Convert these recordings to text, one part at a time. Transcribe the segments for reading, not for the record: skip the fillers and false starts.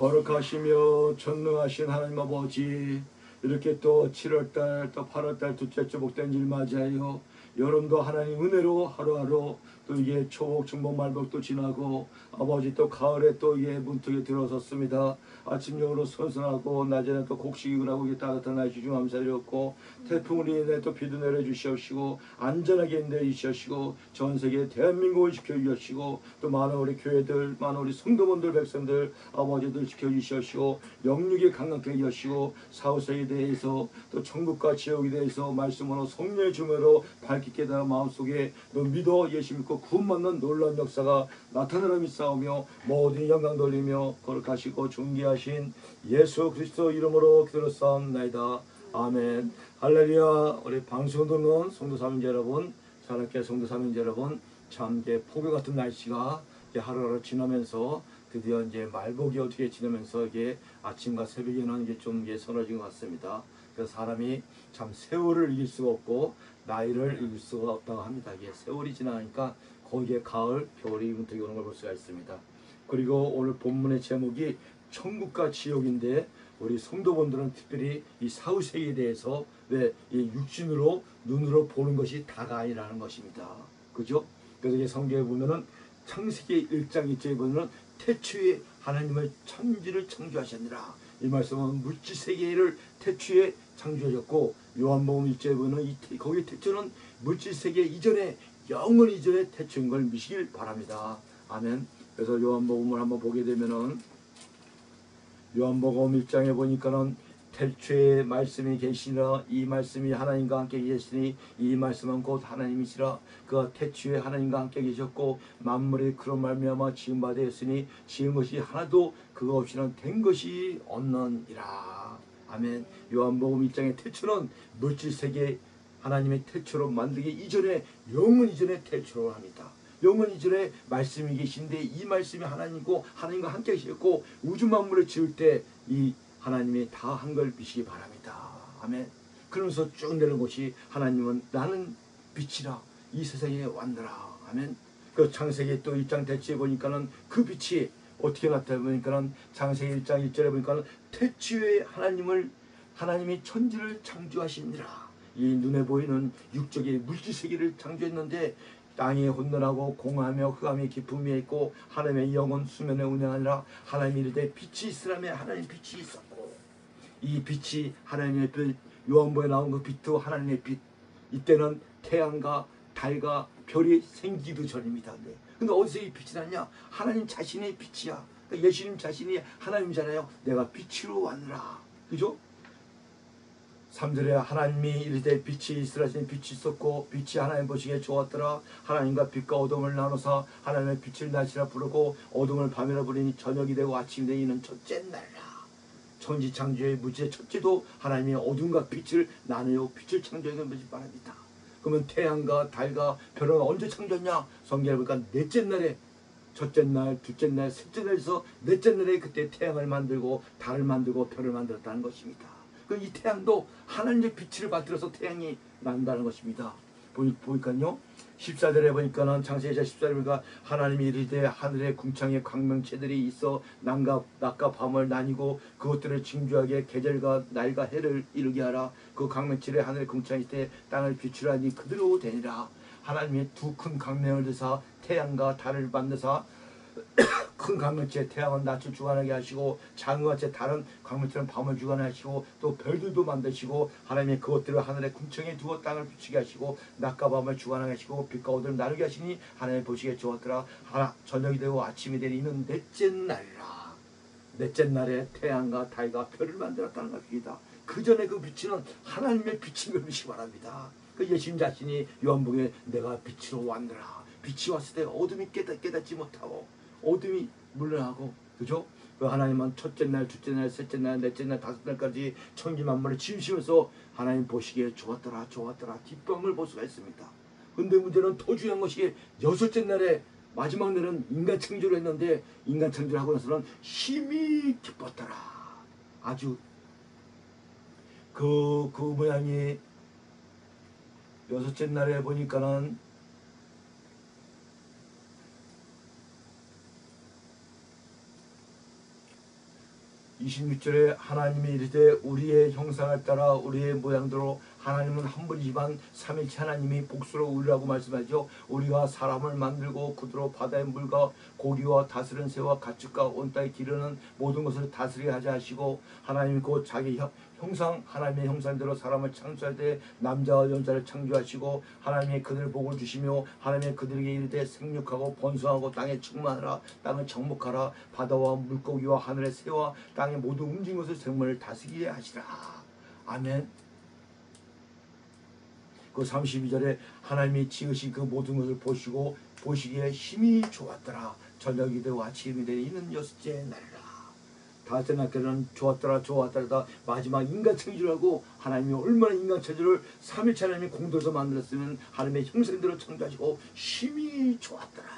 거룩하시며 전능하신 하나님 아버지, 이렇게 또 7월달 또 8월달 둘째 주 복된 일 맞이하여 여름도 하나님 은혜로 하루하루 또 이게 초복 중복 말복도 지나고 아버지 또 가을에 또 이게 문턱에 들어섰습니다. 아침용으로 선선하고 낮에는 또 곡식이고 이게 따뜻한 날씨 중 감사드렸고 태풍으로 인해 또 비도 내려주시옵시고 안전하게 내주시옵시고 전 세계 대한민국을 지켜주시고 또 많은 우리 교회들 많은 우리 성도분들 백성들 아버지들 지켜주시옵시고 영육에 강력하게 하시고 사후세에 대해서 또 천국과 지옥에 대해서 말씀으로 성령의 주매로 밝히 깨달아 마음속에 너 믿어 예수 믿고 구원받는 놀라운 역사가 나타나라 믿사오며 모든 영광 돌리며 거룩하시고 존귀하신 예수 그리스도 이름으로 기도했사옵나이다. 아멘. 할렐루야. 우리 방송 듣는 성도 사명자 여러분, 사랑하는 성도 사명자 여러분, 참 이제 폭염 같은 날씨가 이제 하루하루 지나면서 드디어 이제 말복이 어떻게 지나면서 이게 아침과 새벽에는 이게 좀 이게 서늘해진 것 같습니다. 그래서 사람이 참 세월을 이길 수가 없고 나이를 이길 수가 없다고 합니다. 이게 세월이 지나니까 거기에 가을, 겨울이 문턱이 오는 걸 볼 수가 있습니다. 그리고 오늘 본문의 제목이 천국과 지옥인데 우리 성도분들은 특별히 이 사후세계에 대해서 왜 이 육신으로 눈으로 보는 것이 다가 아니라는 것입니다. 그죠? 그래서 이 성경에 보면은 창세기 1장 2절에 보면은 태초에 하나님의 천지를 창조하셨느라, 이 말씀은 물질세계를 태초에 창조하셨고, 요한복음 1절에 보면 거기 태초는 물질세계 이전에 영원 이전에 태초인 걸 미시길 바랍니다. 아멘. 그래서 요한복음을 한번 보게 되면은 요한복음 1장에 보니까는 태초에 말씀이 계시니라, 이 말씀이 하나님과 함께 계시니 이 말씀은 곧 하나님이시라. 그가 태초에 하나님과 함께 계셨고 만물이 그로 말미암아 지은 바 되었으니 지은 것이 하나도 그거 없이는 된 것이 없느니라. 아멘. 요한복음 1장의 태초는 물질세계 하나님의 태초로 만들기 이전에 영원 이전에 태초로 합니다. 영원 이전에 말씀이 계신데 이 말씀이 하나님이고 하나님과 함께 계셨고 우주 만물을 지을 때 이 하나님이 다 한 걸 믿으시기 바랍니다. 아멘. 그러면서 쭉 내는 것이 하나님은 나는 빛이라 이 세상에 왔느라. 아멘. 그 창세기 또 1장 대치에 보니까는 그 빛이 어떻게 나타나 보니까는 창세기 1장 1절에 보니까는 태초에 하나님이 천지를 창조하시니라. 이 눈에 보이는 육적의 물질세계를 창조했는데 땅이 혼돈하고 공하며 흑암이 깊음 위에 있고 하나님의 영은 수면에 운행하니라. 하나님이 이르되 빛이 있으라며 하나님의 빛이 있었고, 이 빛이 하나님의 빛, 요한복음에 나온 그 빛도 하나님의 빛. 이때는 태양과 달과 별이 생기기도 전입니다. 근데 어디서 이 빛이 나냐? 하나님 자신의 빛이야. 그러니까 예수님 자신이 하나님이잖아요. 내가 빛으로 왔느라. 그죠? 3절에 하나님이 이르되 빛이 있으라 하시니 빛이 있었고 빛이 하나님 보시기에 좋았더라. 하나님과 빛과 어둠을 나눠서 하나님의 빛을 낮이라 부르고 어둠을 밤이라 부르니 저녁이 되고 아침이 되니 이는 첫째 날이라. 천지 창조의 무지의 첫째도 하나님의 어둠과 빛을 나누어 빛을 창조하게 하지 바랍니다. 그러면 태양과 달과 별은 언제 창조했냐? 성경에 보니까 넷째 날에, 첫째 날, 둘째 날, 셋째 날에서 넷째 날에 그때 태양을 만들고 달을 만들고 별을 만들었다는 것입니다. 이 태양도 하나님의 빛을 받들어서 태양이 난다는 것입니다. 보니까요 14절에 보니까는 창세기 14절에 보니까 하나님이 이르되 하늘의 궁창에 광명체들이 있어 낮과 밤을 나뉘고 그것들을 징조하게 계절과 날과 해를 이루게 하라. 그 광명체들이 하늘의 궁창에 있되 땅을 비추라니 그대로 되니라. 하나님이 두 큰 광명을 드사 태양과 달을 만드사 큰 광명체 태양은 낮을 주관하게 하시고 작은 광명체 다른 광명체는 밤을 주관하게 하시고 또 별들도 만드시고 하나님이 그것들을 하늘의 궁창에 두어 땅을 비추게 하시고 낮과 밤을 주관하게 하시고 빛과 어둠을 나누게 하시니 하나님 보시기에 좋았더라. 저녁이 되고 아침이 되니 이는 넷째 날이라. 넷째 날에 태양과 달과 별을 만들었다는 것입니다. 그 전에 그 빛은 하나님의 빛인 걸 믿으시기 바랍니다. 그 예수님 자신이 요한복음에 내가 빛으로 왔느라. 빛이 왔을 때 어둠이 깨닫지 못하고 어둠이 물러나고, 그죠? 그 하나님은 첫째 날, 둘째 날, 셋째 날, 넷째 날, 다섯 날까지 천지 만물을 지으시면서 하나님 보시기에 좋았더라, 좋았더라, 기쁨을 볼 수가 있습니다. 근데 문제는 더 중요한 것이 여섯째 날에 마지막 날은 인간 창조를 했는데 인간 창조를 하고 나서는 힘이 기뻤더라. 아주 그 모양이 여섯째 날에 보니까는 26절에 하나님이 이르되 우리의 형상을 따라 우리의 모양대로 하나님은 한 분이지만 삼일체 하나님이 복수로 우리라고 말씀하죠. 우리가 사람을 만들고 그대로 바다의 물과 고기와 다스리는 새와 가축과 온 땅에 기르는 모든 것을 다스리게 하자 하시고 하나님이 곧 자기 형상 하나님의 형상대로 사람을 창조할 때 남자와 여자를 창조하시고 하나님이 그들을 복을 주시며 하나님이 그들에게 이르되 생육하고 번성하고 땅에 충만하라 땅을 정복하라 바다와 물고기와 하늘의 새와 땅의 모든 움직이는 것을 생물을 다스리게 하시라. 아멘. 그 32절에 하나님이 지으신 그 모든 것을 보시고 보시기에 힘이 좋았더라. 저녁이 되고 아침이 되니 이는 여섯째 날이라. 다섯째 날까지는 좋았더라 좋았더라. 마지막 인간 창조라고 하나님이 얼마나 인간 창조를 삼일체 하나님이 공도에서 만들었으면 하나님의 형상대로 창조하시고 힘이 좋았더라.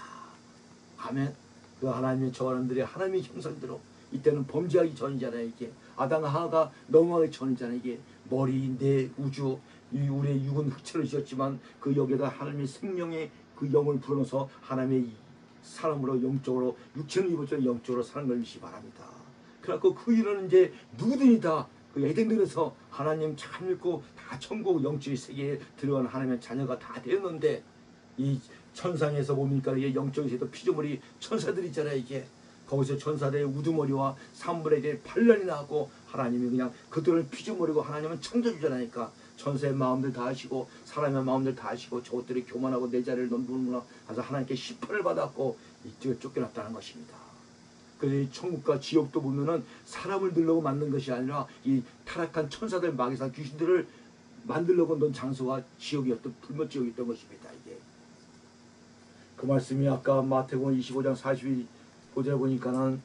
아멘. 그 하나님의 저하는들이 하나님의 형상대로 이때는 범죄하기 전이잖아요. 이게 아담과 하와가 넘어가기 전이잖아요. 이게 머리, 뇌, 우주 우리의 육은 흑체로 지었지만 그 여기에다 하나님의 생명의 그 영을 불어넣어서 하나님의 사람으로 영적으로 육체는 입었지만 영적으로 사는 걸 믿시 바랍니다. 그래갖고 그 일은 이제 누구든지 다 그 에덴들에서 하나님 참 믿고 다 천국 영적인 세계에 들어간 하나님의 자녀가 다 되었는데 이 천상에서 보니까 이게 영적인 세계도 피조물이 천사들 있잖아요. 이게 거기서 천사들의 우두머리와 산물에게 반란이 나고 하나님이 그냥 그들을 피조물이고 하나님은 창조주잖아니까 천사의 마음들 다 하시고 사람의 마음들 다 하시고 저것들이 교만하고 내 자리를 넘보는구나 하면서 하나님께 심판을 받았고 이쪽에 쫓겨났다는 것입니다. 그래서 이 천국과 지옥도 보면은 사람을 넣으려고 만든 것이 아니라 이 타락한 천사들 마귀사 귀신들을 만들려고 넣은 장소가 지옥이었던 불못지옥이었던 것입니다. 이게 그 말씀이 아까 마태복음 25장 42절에 보니까는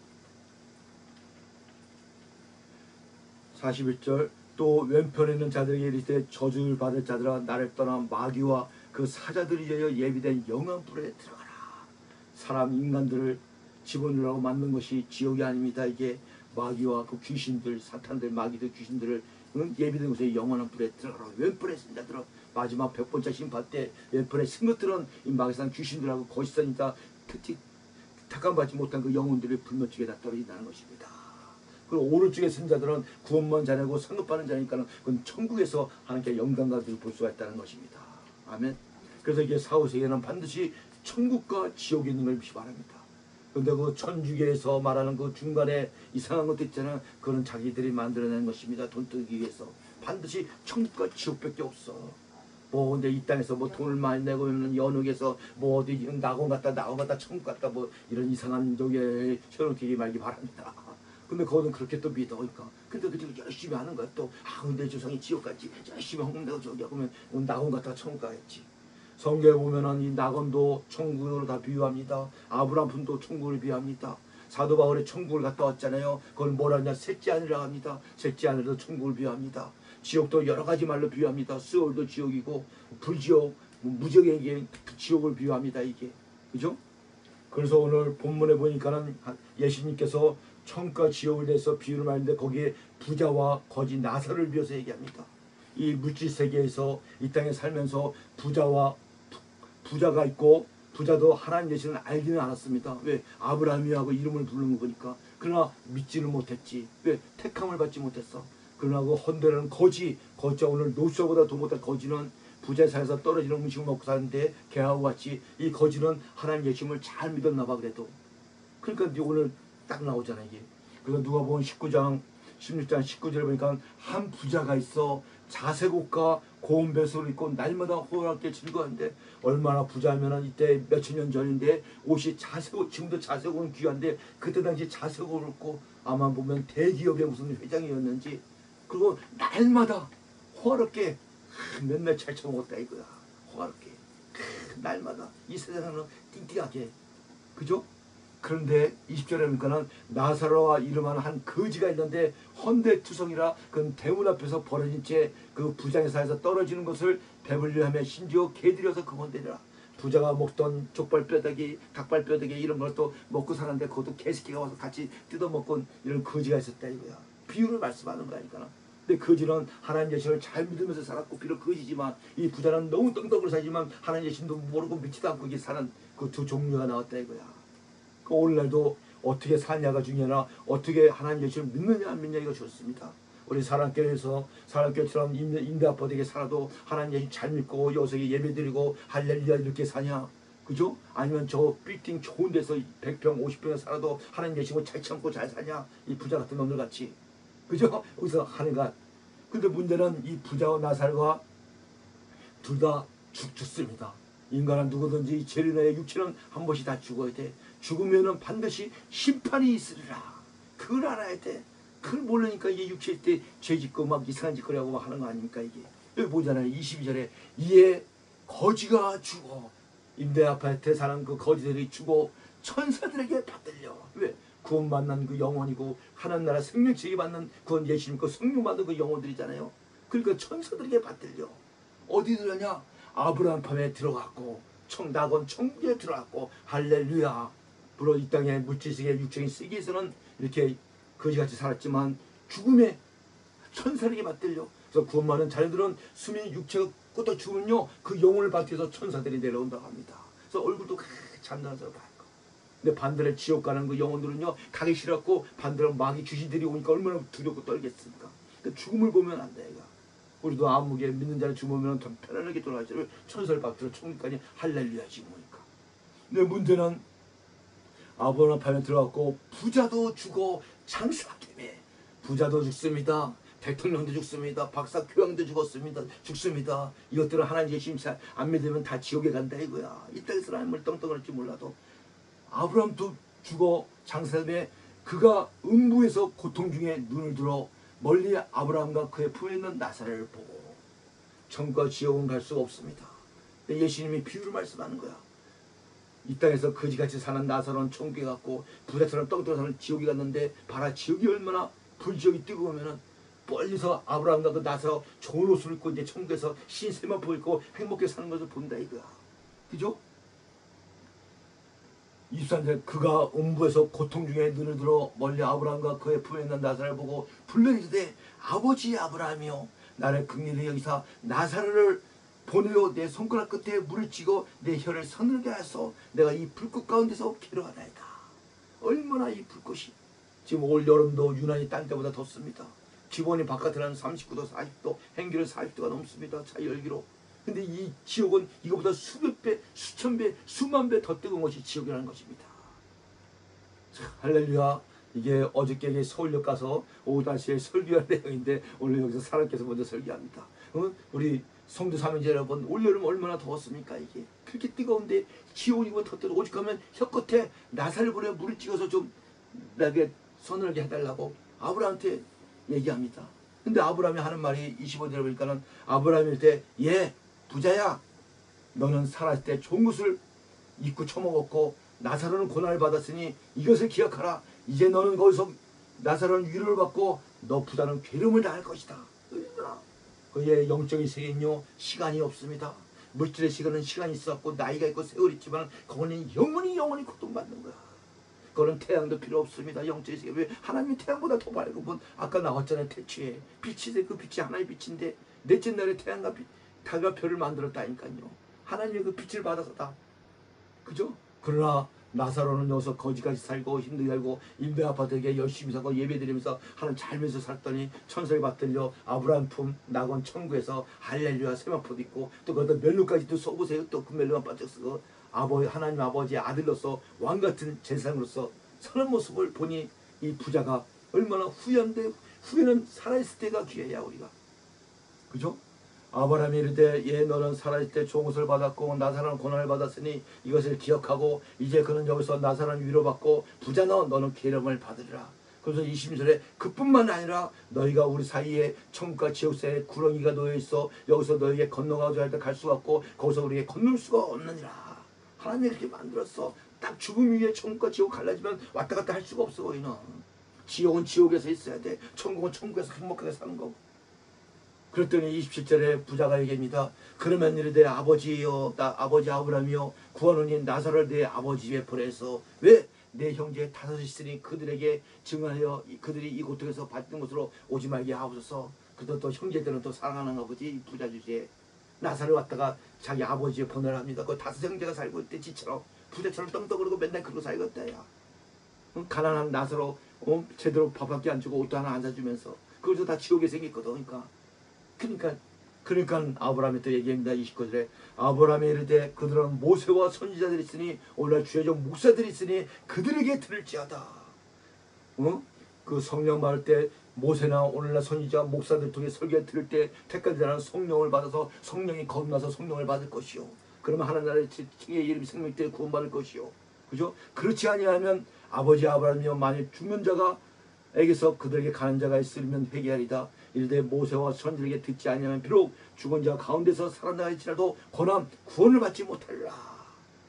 41절 또 왼편에 있는 자들에게 이르되 저주를 받을 자들아 나를 떠나 마귀와 그 사자들이 되어 예비된 영원 불에 들어가라. 사람 인간들을 집어넣으라고 만든 것이 지옥이 아닙니다. 이게 마귀와 그 귀신들 사탄들 마귀들 귀신들을 예비된 곳에 영원한 불에 들어가라. 왼편에 쓴 자들은 마지막 100번째 심판 때 왼편에 쓴 것들은 이 마귀산 귀신들하고 거짓선이다 택함받지 못한 그 영혼들이 불못지게 다 떨어진다는 것입니다. 그리고 오른쪽에 쓴 자들은 구원만 자녀고 상급받는 자니까 그건 천국에서 하나님께 영광과 볼 수가 있다는 것입니다. 아멘. 그래서 이게 사후세계는 반드시 천국과 지옥이 있는 걸 믿기 바랍니다. 그런데 그 천주교에서 말하는 그 중간에 이상한 것도 있잖아요. 그거는 자기들이 만들어낸 것입니다. 돈 뜨기 위해서. 반드시 천국과 지옥밖에 없어. 뭐 근데 이 땅에서 뭐 돈을 많이 내고 있는 연옥에서 뭐 어디 낙원 갔다 천국 갔다 뭐 이런 이상한 저게 현혹되기 말기 바랍니다. 근데 그거는 그렇게 또 믿어. 그러니까 근데 그 열심히 하는 거야. 또 내 조상이 지옥 갔지. 열심히 헌금내고 저기 하면 낙원 갔다가 천국 가겠지. 성경에 보면은 이 낙원도 천국으로 다 비유합니다. 아브라함 분도 천국을 비유합니다. 사도 바울이 천국을 갔다 왔잖아요. 그걸 뭐라 하냐 셋째 하늘이라고 합니다. 셋째 하늘도 천국을 비유합니다. 지옥도 여러 가지 말로 비유합니다. 스월도 지옥이고 불지옥, 무지옥에게 지옥을 비유합니다. 이게 그죠? 그래서 오늘 본문에 보니까는 예수님께서 천국과 지옥을 대해서 비유를 하는데 거기에 부자와 거지 나사를 비워서 얘기합니다. 이 물질 세계에서 이 땅에 살면서 부자가 있고 부자도 하나님 계시는 알기는 않았습니다. 왜? 아브라함이하고 이름을 부르는 거 보니까. 그러나 믿지는 못했지. 왜? 택함을 받지 못했어. 그러나 그 헌데라는 거지가 오늘 노수보다 더 못한 거지는 부자의 살에서 떨어지는 음식을 먹고 사는데 개하고 같이 이 거지는 하나님 계심을 잘 믿었나 봐. 그래도 그러니까 오늘 딱 나오잖아 이게. 그래서 누가복음 16장 19절에 보니까 한 부자가 있어 자색옷과 고운 배수를 입고 날마다 호락게 즐거워하는데 얼마나 부자면은 이때 몇천 년 전인데 옷이 자색옷 지금도 자색옷은 귀한데 그때 당시 자색옷을 입고 아마 보면 대기업의 무슨 회장이었는지 그리고 날마다 호락게 맨날 잘 처먹었다 이거야. 호락게 날마다 이 세상은 띵띵하게 그죠? 그런데 20절에 보니까는 나사로와 이름하는 한 거지가 있는데 헌데투성이라 그 대문 앞에서 벌어진 채 그 부자의 살에서 떨어지는 것을 배불리하며 심지어 개들여서 그건데라. 부자가 먹던 족발 뼈다귀, 닭발 뼈다귀 이런 걸 또 먹고 사는데 그것도 개새끼가 와서 같이 뜯어먹고 이런 거지가 있었다 이거야. 비유를 말씀하는 거니까. 근데 거지는 하나님 예신을 잘 믿으면서 살았고 비록 거지지만 이 부자는 너무 떵떵을 살지만 하나님 예신도 모르고 믿지도 않고 이게 사는 그 두 종류가 나왔다 이거야. 오늘날도 어떻게 사냐가 중요하나 어떻게 하나님 예수를 믿느냐 안 믿느냐가 좋습니다. 우리 사랑교회에서 사랑교회처럼 임대 아빠에게 살아도 하나님 예수 잘 믿고 여기서 예배드리고 할렐루야 이렇게 사냐? 그죠? 아니면 저 빌딩 좋은 데서 100평 50평에 살아도 하나님 예수를 잘 참고 잘 사냐? 이 부자 같은 놈들 같이. 그죠? 여기서 하는가? 근데 문제는 이 부자와 나살과 둘 다 죽습니다. 인간은 누구든지 죄를 내어 육체는 한 번씩 다 죽어야 돼. 죽으면은 반드시 심판이 있으리라. 그걸 알아야 돼. 그걸 모르니까 이게 육체 때 죄 짓고 막 이상한 짓 거리하고 막 하는 거 아닙니까 이게. 여기 보잖아요. 22절에 이에 거지가 죽어. 임대 아파트에 사는 그 거지들이 죽어 천사들에게 받들려. 왜? 구원 만난 그 영혼이고 하나님 나라 생명체에 받는 구원 예수님 그 성령 받는 그 영혼들이잖아요. 그러니까 천사들에게 받들려. 어디 들어가냐? 아브라함 품에 들어갔고 낙원 천국에 들어갔고 할렐루야. 물론 이 땅에 물질세계 육적인 세계에서는 이렇게 거지같이 살았지만 죽음에 천사에게 받들려. 그래서 구원 받는 자녀들은 숨이 육체가 끄떡 죽으면요 그 영혼을 받기 위해서 천사들이 내려온다고 합니다. 그래서 얼굴도 잠자면서 밝고. 근데 반대로 지옥 가는 그 영혼들은요 가기 싫었고 반대로 마귀 귀신들이 오니까 얼마나 두렵고 떨겠습니까? 그러니까 죽음을 보면 안 돼. 우리도 아무개 믿는 자를 죽으면 더 편안하게 돌아가죠. 천사를 받들어 천국까지 할렐루야지 뭐니까. 근데 문제는 아브라함 판에 들어갔고 부자도 죽어 장사 때문에 부자도 죽습니다. 대통령도 죽습니다. 박사 교황도 죽습니다. 이것들은 하나님 예수님 안 믿으면 다 지옥에 간다 이거야. 이 땅에서 하나님을 떵떵할지 몰라도 아브라함도 죽어 장사 때문에 그가 음부에서 고통 중에 눈을 들어 멀리 아브라함과 그의 품에 있는 나사렛을 보고 천국과 지옥은 갈 수가 없습니다. 예수님이 비유를 말씀하는 거야. 이 땅에서 거지같이 사는 나사로는 천국에 갔고 부자처럼 떵떵 사는 지옥에 갔는데 봐라 지옥이 얼마나 불지옥이 뜨거우면은 멀리서 아브라함과 그 나사로 좋은 옷을 입고 이제 천국에서 신 세마포 입고 행복하게 사는 것을 본다 이거야. 그죠? 23절 그가 음부에서 고통 중에 눈을 들어 멀리 아브라함과 그의 품에 있는 나사렛을 보고 불러 이르되 아버지 아브라함이여 나를 긍휼히 여기사 나사렛을 보내어 내 손가락 끝에 물을 쥐고 내 혀를 서늘게 하소 내가 이 불꽃 가운데서 괴로워하나이다. 얼마나 이 불꽃이 지금 올 여름도 유난히 딴 때보다 덥습니다. 기본이 바깥에는 39도 40도 행기로 40도가 넘습니다. 차 열기로. 근데 이 지옥은 이거보다 수백 배, 수천 배, 수만 배 더 뜨거운 것이 지옥이라는 것입니다. 할렐루야. 이게 어저께 서울역 가서 오후 5시에 설교할 내용인데 오늘 여기서 사람께서 먼저 설교합니다. 우리 성도 사명자 여러분, 올여름 얼마나 더웠습니까? 이게 그렇게 뜨거운데 지옥이 더 뜨거워. 오죽하면 혀끝에 나사를 보내 물을 찍어서 좀 나게 서늘하게 해달라고 아브라함한테 얘기합니다. 근데 아브라함이 하는 말이 25절에 보니까는 아브라함일 때 부자야 너는 살았을 때 좋은 것을 입고 처먹었고 나사로는 고난을 받았으니 이것을 기억하라. 이제 너는 거기서 나사로는 위로를 받고 너 부자는 괴로움을 당할 것이다. 그의 영적인 세계는요 시간이 없습니다. 물질의 시간은 시간이 있었고 나이가 있고 세월이 있지만 그거는 영원히 고통받는 거야. 그거는 태양도 필요 없습니다. 영적인 세계. 왜? 하나님이 태양보다 더 밝은 아까 나왔잖아요. 태초에 빛이 그 빛이 하나의 빛인데 넷째 날에 태양과 달과 별을 만들었다니까요. 하나님의 그 빛을 받아서다. 그죠? 그러나 나사로는 여기서 거지같이 살고 힘들게 살고 임대 아파트에 열심히 살고 예배드리면서 하나님 잘면서 살더니 천사에 받들려 아브라함 품 낙원 천국에서 할렐루야 세마포도 있고 또 거기다 멜로까지 또 써보세요. 또 그 멜로만 바짝 쓰고 하나님 아버지의 아들로서 왕같은 제사장으로서 사는 모습을 보니 이 부자가 얼마나 후회한데 후회는 살아있을 때가 기회야 우리가. 그죠? 아브라함이 이르되 너는 살아있을 때 좋은 것을 받았고 나사로는 고난을 받았으니 이것을 기억하고 이제 그는 여기서 나사로는 위로받고 부자 너는 괴로움을 받으리라. 그래서 20절에 그뿐만 아니라 너희가 우리 사이에 천국과 지옥 사이에 구렁이가 놓여있어 여기서 너희에게 건너가고자 할 때 갈 수가 없고 거기서 우리에게 건널 수가 없느니라. 하나님이 그렇게 만들었어. 딱 죽음 위에 천국과 지옥 갈라지면 왔다 갔다 할 수가 없어. 너희는 지옥은 지옥에서 있어야 돼. 천국은 천국에서 행복하게 사는 거고. 그랬더니 27절에 부자가 얘기합니다. 그러면 이르되 아버지여 아버지 아브라함이여 구하노니 나사로를 내 아버지 집에 보내서 왜? 내 형제 다섯이 있으니 그들에게 증언하여 그들이 이 고통에서 받는 것으로 오지 말게 하옵소서. 그도 또 형제들은 또 사랑하는 아버지 부자 주제에 나사를 왔다가 자기 아버지 집에 보내랍니다. 그 다섯 형제가 살고 있대 지처럼 부자처럼 떵떵거리고 맨날 그러고 살겠다 야. 가난한 나사로 제대로 밥밖에 안 주고 옷도 하나 안 사주면서 그것도 다 지옥에 생겼거든. 그러니까 아브라함이 또 얘기합니다. 29절에 아브라함이 이르되 그들은 모세와 선지자들이 있으니 오늘날 주의 종 목사들이 있으니 그들에게 들을지어다. 그 성령 받을 때 모세나 오늘날 선지자 목사들 통해 설교 들을 때 택한 자는 성령을 받아서 성령이 거듭나서 성령을 받을 것이요. 그러면 하나님 나라의 칭의 이름이 생명 때 구원받을 것이요. 그죠? 그렇지 아니하면 아버지 아브라함이여 만일 죽는 자가 에게서 그들에게 가는 자가 있으면 회개하리다. 이르되 모세와 선지자에게 듣지 아니하면 비록 죽은 자 가운데서 살아나갈지라도 권함 구원을 받지 못하리라.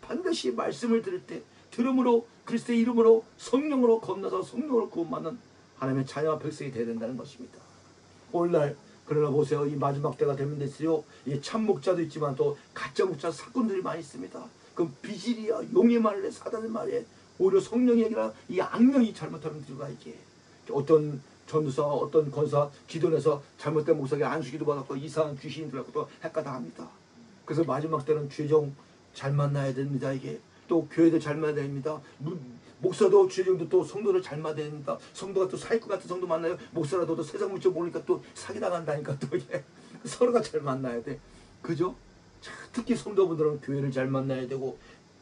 반드시 말씀을 들을 때 들음으로 그리스도의 이름으로 성령으로 건너서 성령으로 구원받는 하나님의 자녀와 백성이 되어야 된다는 것입니다. 오늘날 그러나 보세요. 이 마지막 때가 되면 될수록 참 목자도 있지만 또 가짜 목자 사건들이 많이 있습니다. 그 비질이야 용의 말에 사단의 말에 오히려 성령이 아니라 이 악령이 잘못하면 들어가. 이게 어떤 전도사 어떤 권사 기도해서 잘못된 목사에게 안수기도 받았고 이상한 귀신이 들어가고 또 헷갈다 합니다. 그래서 마지막 때는 죄종 잘 만나야 됩니다. 이게 또 교회도 잘 만나야 됩니다. 목사도 죄종도 또 성도를 잘 만나야 됩니다. 성도가 또 사기꾼 같은 성도 만나요. 목사라도 또 세상 물정 모르니까 또 사기당한다니까 또 이게 서로가 잘 만나야 돼. 그죠? 특히 성도분들은 교회를 잘 만나야 되고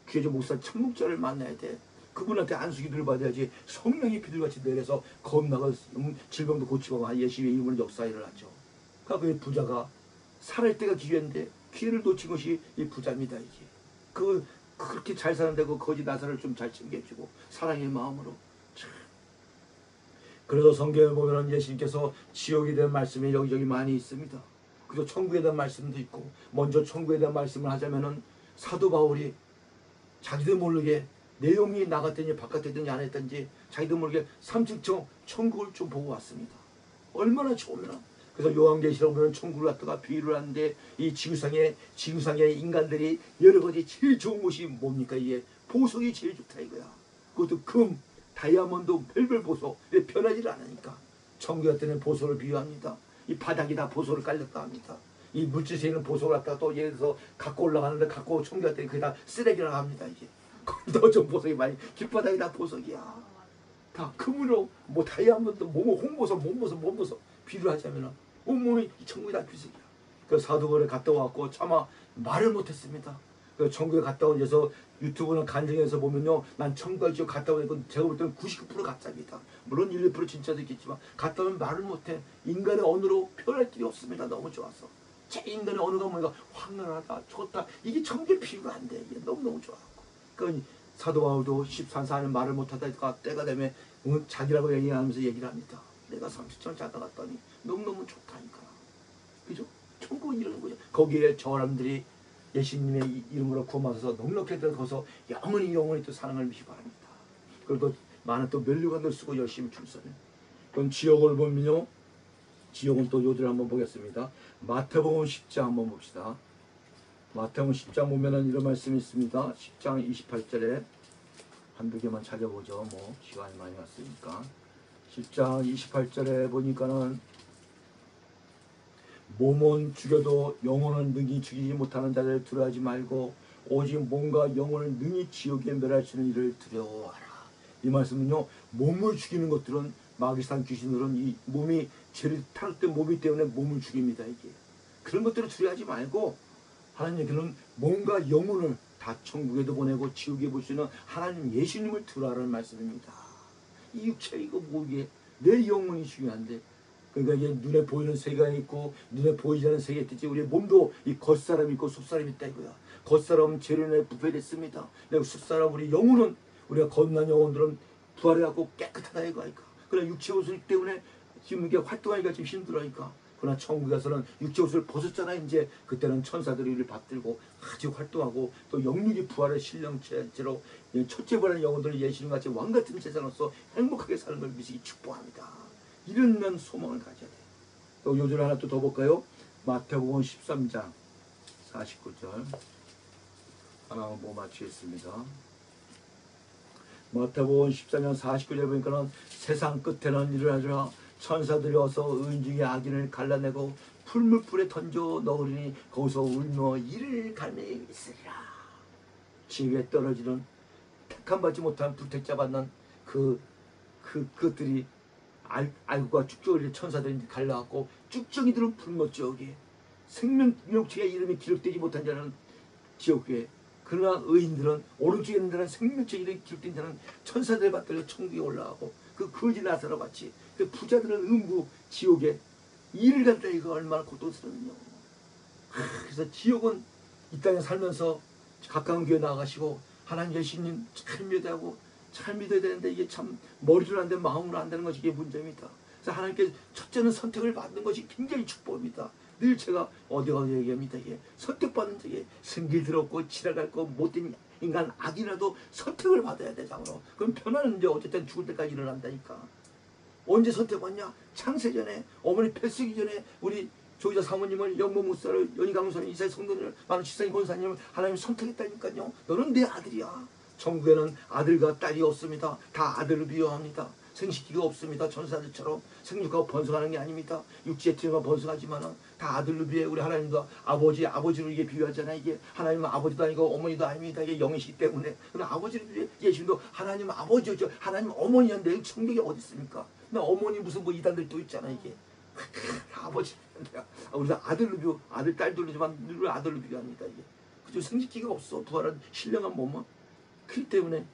교회적 목사 참목자를 만나야 돼. 그분한테 안수기도를 받아야지 성령이 비둘같이 내려서 겁나가 질병도 고치고 예수의 이름으로 역사 일어났죠. 그러니까 그 부자가 살할 때가 기회인데 기회를 놓친 것이 이 부자입니다. 이게 그렇게 잘 사는데 그 거지 나사를 좀 잘 챙겨주고 사랑의 마음으로 참. 그래서 성경에 보면 예수님께서 지옥에 대한 말씀이 여기저기 많이 있습니다. 그리고 천국에 대한 말씀도 있고 먼저 천국에 대한 말씀을 하자면은 사도 바울이 자기도 모르게 내용이 나갔든지 바깥이든지 안 했든지 자기도 모르게 3층 천국을 좀 보고 왔습니다. 얼마나 좋으면. 그래서 요한계시록 보면 천국을 갖다가 비유를 하는데 이 지구상의 인간들이 여러 가지 제일 좋은 곳이 뭡니까? 이게 보석이 제일 좋다 이거야. 그것도 금, 다이아몬드, 별별 보석 변하지 않으니까 천국 같은 보석을 비유합니다. 이 바닥이 다 보석을 깔렸다 합니다. 이 물질에 있는 보석을 갖다가 또 예를 들어서 갖고 올라가는데 갖고 천국 같은 그게 다 쓰레기라고 합니다. 이게 더 좀 보석이 많이 길바닥이 다 보석이야. 다 금으로 뭐 다이아몬드 뭐 홍보석 몸보석 비유를 하자면은 온몸이 천국이 다 비석이야. 그 사도관에 갔다 왔고 차마 말을 못했습니다. 그 천국에 갔다 온 데서 유튜브나 간증에서 보면요, 난 천국에 갔다 오니까 제가 볼 때는 99% 가짜입니다. 물론 1~2% 진짜도 있겠지만 갔다 오면 말을 못해. 인간의 언어로 표현할 길이 없습니다. 너무 좋아서. 제 인간의 언어가 뭐니까 황홀하다, 좋다. 이게 천국의 비유가 안 돼. 이게 너무너무 좋아. 그 사도 바울도 13~14년 말을 못하다가 때가 되면 자기라고 얘기하면서 얘기를 합니다. 내가 30년 자다 갔더니 너무너무 좋다니까. 그죠? 천국은 이러는 거죠. 거기에 저 사람들이 예수님의 이름으로 구원받아서 넉넉히 들어가서 영원히 또 사랑을 미시 바랍니다. 그리고 또 많은 또 면류관을 쓰고 열심히 출석해. 그럼 지옥을 보면요, 지옥은 또 요들을 한번 보겠습니다. 마태복음 10장 한번 봅시다. 마태복음 10장 보면은 이런 말씀이 있습니다. 10장 28절에 한두 개만 찾아보죠. 뭐 시간이 많이 왔으니까. 10장 28절에 보니까는 몸은 죽여도 영혼은 능히 죽이지 못하는 자를 두려워하지 말고 오직 몸과 영혼을 능히 지옥에 멸하시는 이를 두려워하라. 이 말씀은요, 몸을 죽이는 것들은 마귀산 귀신들은 이 몸이 죄를 탈옥된 몸이 때문에 몸을 죽입니다. 이게 그런 것들을 두려워하지 말고 하나님께는 몸과 영혼을 다 천국에도 보내고 지옥에 볼 수 있는 하나님 예수님을 두라라는 말씀입니다. 이 육체 이거 뭐게 내 영혼이 중요한데, 그러니까 이게 눈에 보이는 세계가 있고 눈에 보이지 않는 세계가 있듯이 우리 몸도 이 겉사람이 있고 속사람이 있다 이거야. 겉사람은 죄로인해 부패됐습니다. 근데 속사람 우리 영혼은 우리가 거듭난 영혼들은 부활해갖고 깨끗하다 이거니까. 그러나 육체 옷을 때문에 지금 이게 활동하기가 좀 힘들어니까. 그러나 천국에 가서는 육체 옷을 벗었잖아. 이제 그때는 천사들이 우리를 받들고 아주 활동하고 또 영육이 부활의 신령체로 첫째 부활의 영혼들은 예수님같이 왕같은 제자로서 행복하게 사는 걸 미시기 축복합니다. 이런 면 소망을 가져야 돼. 또 요절 하나 또 더 볼까요? 마태복음 13장 49절 하나 뭐 맞추겠습니다. 마태복음 14장 49절 보니까는 세상 끝에는 일어나리라. 천사들이 와서 의인 중에 악인을 갈라내고 풀무불에 던져 넣으리니 거기서 울며 이를 갈매기 있으리라. 지옥에 떨어지는 택함받지 못한 불택자 받는 그것들이 알구가 쭉쭉이 천사들이 갈라갖고 쭉쭉이들은 불못 지옥에 생명체의 이름이 기록되지 못한 자는 지옥에, 그러나 의인들은 오른쪽에 있는 자는 생명체 이름이 기록된 자는 천사들의 받들려 천국에 올라가고 그 거지 나사로 같이 그 부자들은 음부 지옥에 일을 간다. 이거 얼마나 고통스러운요. 그래서 지옥은 이 땅에 살면서 가까운 교회 나가시고 하나님 예수님 잘 믿어야 되는데 이게 참 머리로 안 되면 마음으로 안 되는 것이 이게 문제입니다. 그래서 하나님께 첫째는 선택을 받는 것이 굉장히 축복입니다. 늘 제가 어디 얘기합니다. 이게 선택받는 적에 승질 더럽고 지랄갈고 못된 인간 악이라도 선택을 받아야 되잖아요. 그럼 변화는 이제 어쨌든 죽을 때까지 일어난다니까. 언제 선택받냐? 창세전에 어머니 뱃 쓰기 전에 우리 조이자 사모님을 영모 목사를 연희강선을 이사의 성도님을 많은 지상의 권사님을 하나님이 선택했다니까요. 너는 내 아들이야. 천국에는 아들과 딸이 없습니다. 다 아들을 비유합니다. 생식기가 없습니다. 전사들처럼 생육하고 번성하는 게 아닙니다. 육지의 태어가 번성하지만 다 아들로 비해. 우리 하나님도 아버지로 이게 비유하잖아요. 이게 하나님은 아버지도 아니고 어머니도 아닙니다. 이게 영이시기 때문에. 그럼 아버지로 비해 예수님도 하나님은 아버지죠. 하나님 어머니인데 천국에 어디 있습니까? 나 어머니 무슨 뭐 이단들 또 있잖아. 이게 아버지. 우리가 아들로 비유, 아들 딸들로지만 늘 아들로 비유합니다. 이게 그죠? 생식기가 없어. 부활한 신령한 몸은. 그렇기 때문에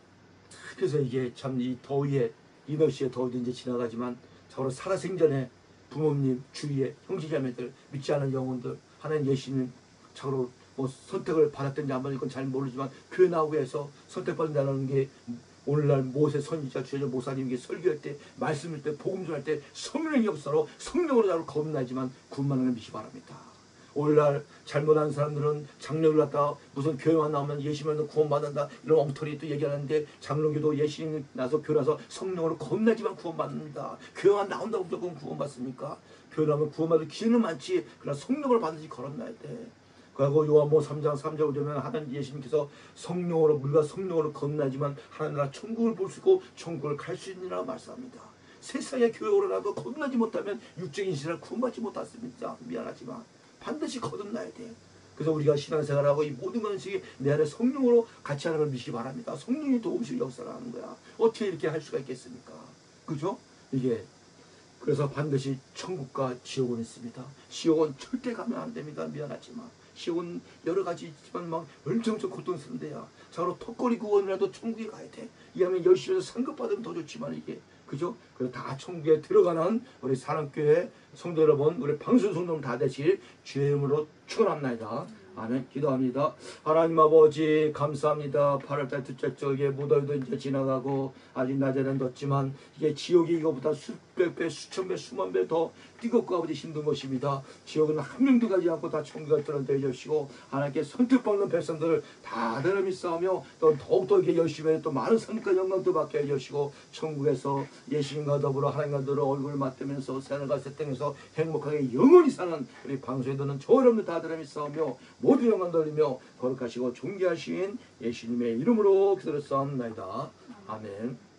그래서 이게 참 이 더위에 이 날씨에 더위도 이제 지나가지만 저로 살아생전에 부모님 주위에 형제자매들 믿지 않은 영혼들 하나님 예수님 저로 뭐 선택을 받았든지 안 받았건 잘 모르지만 교회 나오고 해서 선택받는다는 게 오늘날 모세 선지자 주여 모사님께 설교할 때 말씀할 때 복음 전할 때 성령의 역사로 성령으로 나를 겁나지만 구원만을 믿기 바랍니다. 오늘날 잘못한 사람들은 장로를 갖다 무슨 교회만 나오면 예수님은 구원받는다 이런 엉터리 또 얘기하는데 장로교도 예수님 나서 교회 나서 성령으로 겁나지만 구원받는다. 교회만 나온다고 무조건 구원받습니까? 교회 나오면 구원받을 기회는 많지. 그러나 성령을 받으시 걸어놔야 돼. 그리고 요한복음 3장 3절 5절에 하나님 예수님께서 성령으로 물과 성령으로 겁나지만 하나님 나라 천국을 볼 수 있고 천국을 갈 수 있느라 말씀합니다. 세상에 교회 오르라도 겁나지 못하면 육적인 신을 구원받지 못했습니다. 미안하지만 반드시 거듭나야 돼요. 그래서 우리가 신앙생활하고 이 모든 것이 내 안에 성령으로 같이 하는 걸 믿기 바랍니다. 성령이 도움실 역사를 하는 거야. 어떻게 이렇게 할 수가 있겠습니까? 그죠? 이게 그래서 반드시 천국과 지옥은 있습니다. 지옥은 절대 가면 안 됩니다. 미안하지만 지옥은 여러 가지 있지만 막 엄청 고통스러운데야. 자로 턱걸이 구원이라도 천국에 가야 돼. 이하면 열심히 해서 상급 받으면 더 좋지만 이게 그죠? 그래서 다 천국에 들어가는 우리 사랑교회 성도 여러분, 우리 방수 성도님 다 되실 주의 이름으로 축원합니다. 아멘. 기도합니다. 하나님 아버지 감사합니다. 8월달 둘째 주에 무더위도 이제 지나가고 아직 낮에는 덥지만 이게 지옥이 이거보다 수백 배, 수천 배, 수만 배 더 뜨겁고 아버지 힘든 것입니다. 지옥은 한 명도 가지 않고 다 천국에 들어가 주시고 하나님께 선택받는 백성들을 다 들음이 싸우며 또 더욱더 이렇게 열심히 또 많은 상과 영광도 받게 해주시고 천국에서 예수님과 더불어 하나님과 더불어 얼굴을 맞대면서 새하늘과 새 땅에서 행복하게 영원히 사는 우리 방송에 듣는 저 여러분들 다 들음이 싸우며 모두 영광 돌리며 거룩하시고 존귀하신 예수님의 이름으로 기도를 싸움나이다. 아멘.